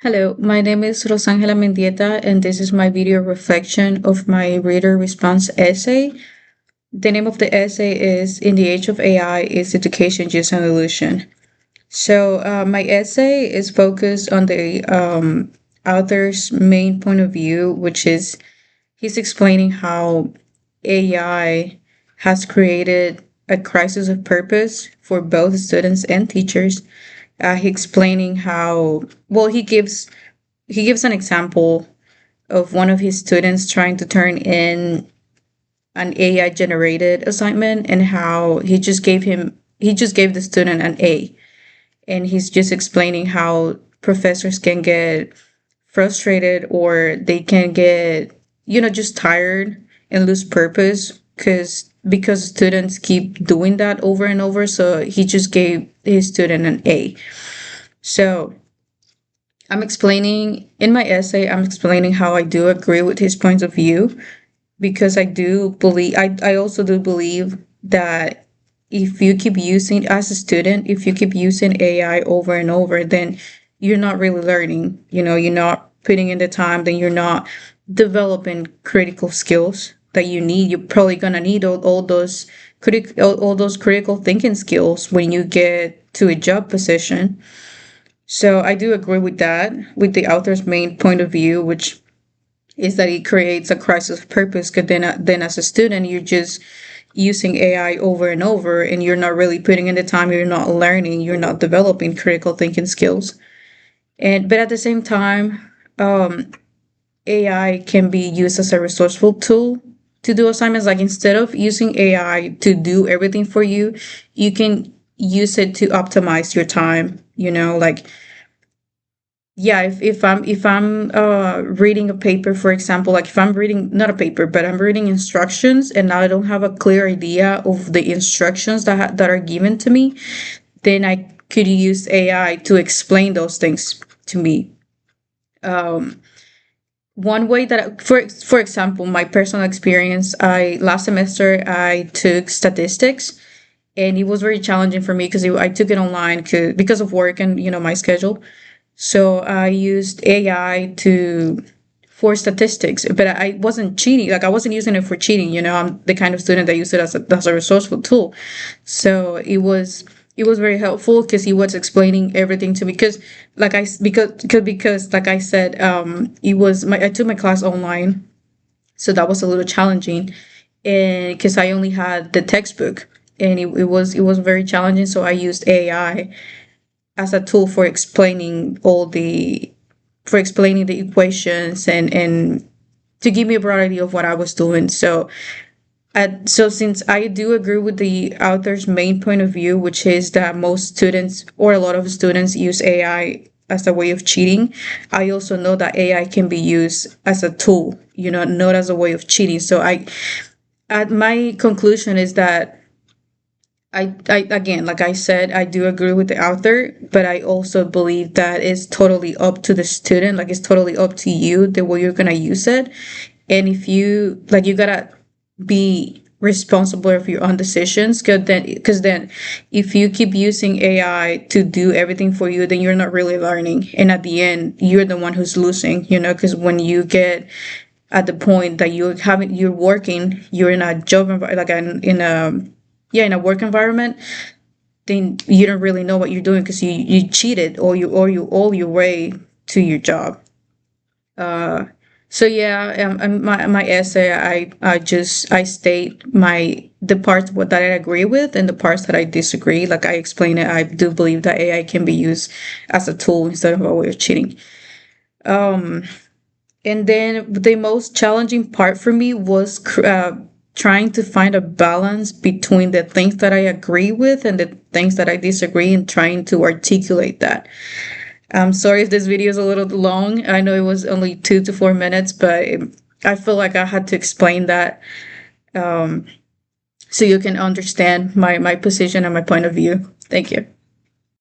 Hello, my name is Rosangela Mendieta, and this is my video reflection of my reader response essay. The name of the essay is In the Age of AI, Is Education Just an Illusion? My essay is focused on the author's main point of view, which is he's explaining how AI has created a crisis of purpose for both students and teachers. He explaining how he gives an example of one of his students trying to turn in an AI generated assignment and how he just gave the student an A, and he's just explaining how professors can get frustrated or they can get just tired and lose purpose because students keep doing that over and over, so he just gave his student an A. So I'm explaining how I do agree with his points of view, because I also do believe that if you keep using AI over and over, then you're not really learning. You're not putting in the time, then you're not developing critical skills that you need. You're probably gonna need all those critical thinking skills when you get to a job position. So I do agree with that, with the author's main point of view, which is that it creates a crisis of purpose. Because then as a student, you're just using AI over and over, and you're not really putting in the time. You're not learning. You're not developing critical thinking skills. But at the same time, AI can be used as a resourceful tool to do assignments. Like, instead of using AI to do everything for you, you can use it to optimize your time. Like, yeah, if I'm reading a paper, for example, like if I'm reading not a paper but I'm reading instructions, and now I don't have a clear idea of the instructions that are given to me, then I could use AI to explain those things to me. um One way that, for example, my personal experience, I last semester I took statistics, and it was very challenging for me because I took it online because of work and my schedule. So I used AI to for statistics, but I wasn't cheating. Like, I wasn't using it for cheating. I'm the kind of student that used it as a resourceful tool. So it was very helpful because he was explaining everything to me. Because like I said, I took my class online, so that was a little challenging, and because I only had the textbook, and it was very challenging. So I used AI as a tool for explaining the equations, and to give me a broad idea of what I was doing. So since I do agree with the author's main point of view, which is that most students or a lot of students use AI as a way of cheating, I also know that AI can be used as a tool, not as a way of cheating. So my conclusion is that I again, like I said, I do agree with the author, but I also believe that it's totally up to the student. Like, it's totally up to you the way you're gonna use it. And if you gotta be responsible of your own decisions, because then if you keep using AI to do everything for you, then you're not really learning, and at the end you're the one who's losing. Because when you get at the point that you're in a job like in a work environment, then you don't really know what you're doing because you cheated, or you owe your way to your job. uh so yeah, my essay, I state the parts that I agree with and the parts that I disagree. Like, I explain it, I do believe that AI can be used as a tool instead of a way of cheating. um and then the most challenging part for me was trying to find a balance between the things that I agree with and the things that I disagree, and trying to articulate that. I'm sorry if this video is a little long. I know it was only 2 to 4 minutes, but I feel like I had to explain that, so you can understand my position and my point of view. Thank you.